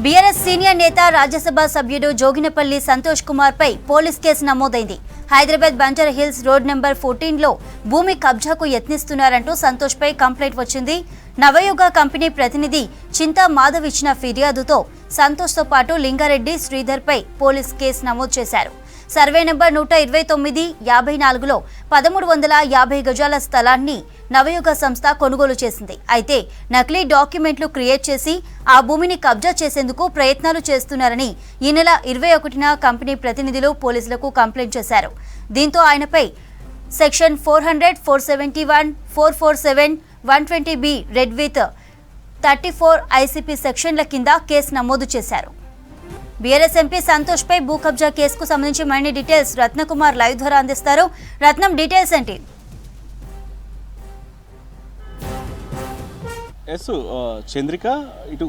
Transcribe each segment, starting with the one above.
BRS senior నేత రాజ్యసభ సభ్యుడు జోగినపల్లి సంతోష్ కుమార్ పై police case నమోదైంది. Hyderabad Banjara hills road number 14 లో భూమి కబ్జాకు యత్నిస్తున్నారంటూ సంతోష్ పై కంప్లైంట్ వచ్చింది. నవయుగ కంపెనీ ప్రతినిధి చింతా మాధవ్ ఇచ్చిన ఫిర్యాదుతో సంతోష్ తో పాటు లింగారెడ్డి, శ్రీధర్ పై పోలీస్ కేసు నమోదు చేశారు. సర్వే నెంబర్ 129/54లో 1350 గజాల స్థలాన్ని నవయుగ సంస్థ కొనుగోలు చేసింది. అయితే నకిలీ డాక్యుమెంట్లు క్రియేట్ చేసి ఆ భూమిని కబ్జా చేసేందుకు ప్రయత్నాలు చేస్తున్నారని ఈ నెల 21న కంపెనీ ప్రతినిధులు పోలీసులకు కంప్లైంట్ చేశారు. దీంతో ఆయనపై section 400, 471, 447, 120B red with 34 ICP సెక్షన్ల కింద కేసు నమోదు చేశారు. బీఆర్ఎస్ ఎంపీ సంతోష్ పై భూ కబ్జా కేసుకు సంబంధించి మరిన్ని డీటెయిల్స్ రత్నకుమార్ లైవ్ ద్వారా అందిస్తారు. రత్నం, డీటెయిల్స్ ఏంటి? చంద్రిక, ఇటు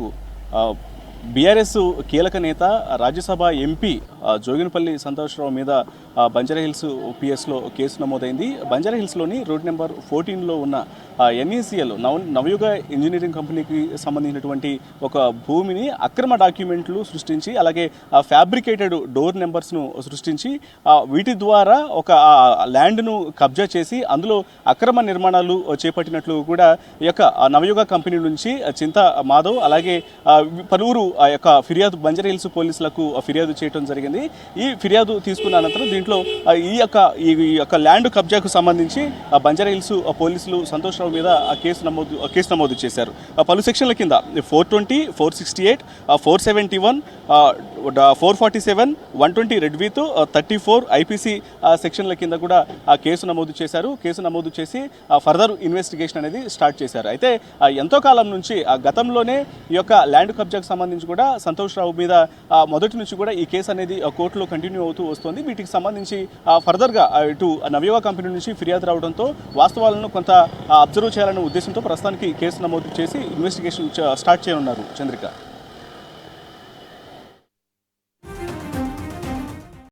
బీఆర్ఎస్ కీలక నేత రాజ్యసభ ఎంపీ జోగినపల్లి సంతోష్రావు మీద బంజారా హిల్స్ పిఎస్లో కేసు నమోదైంది. బంజారా హిల్స్లోని రోడ్ నెంబర్ 14లో ఉన్న ఎన్ఈసిఎల్ నవయుగ ఇంజనీరింగ్ కంపెనీకి సంబంధించినటువంటి ఒక భూమిని అక్రమ డాక్యుమెంట్లు సృష్టించి, అలాగే ఫ్యాబ్రికేటెడ్ డోర్ నెంబర్స్ను సృష్టించి వీటి ద్వారా ఒక ల్యాండ్ను కబ్జా చేసి అందులో అక్రమ నిర్మాణాలు చేపట్టినట్లు కూడా ఈ యొక్క నవయుగ కంపెనీ నుంచి చింతా మాధవ్ అలాగే పలువురు ఆ యొక్క ఫిర్యాదు బంజారా హిల్స్ పోలీసులకు ఫిర్యాదు చేయడం జరిగింది. ఈ ఫిర్యాదు తీసుకున్న అనంతరం దీంట్లో ఈ యొక్క ల్యాండ్ కబ్జాకు సంబంధించి బంజారా హిల్స్ పోలీసులు సంతోష్ రావు మీద కేసు నమోదు చేశారు. పలు సెక్షన్ల కింద 420, 468, 471, 447, 120 రెడ్ విత్ 34 ఐపీసీ సెక్షన్ల కింద కూడా కేసు నమోదు చేశారు. కేసు నమోదు చేసి ఫర్దర్ ఇన్వెస్టిగేషన్ అనేది స్టార్ట్ చేశారు. అయితే ఎంతో కాలం నుంచి గతంలోనే ఈ యొక్క ల్యాండ్ కబ్జాకు సంబంధించి కూడా సంతోష్ రావు మీద మొదటి నుంచి కూడా ఈ కేసు అనేది కోర్టులో కంటిన్యూ అవుతూ వస్తుంది. వీటికి సంబంధించి ఫర్దర్గా ఇటు నవయుగ కంపెనీ నుంచి ఫిర్యాదు రావడంతో వాస్తవాలను కొంత అబ్జర్వ్ చేయాలనే ఉద్దేశంతో ప్రస్తుతానికి కేసు నమోదు చేసి ఇన్వెస్టిగేషన్ స్టార్ట్ చేయనున్నారు. చంద్రిక.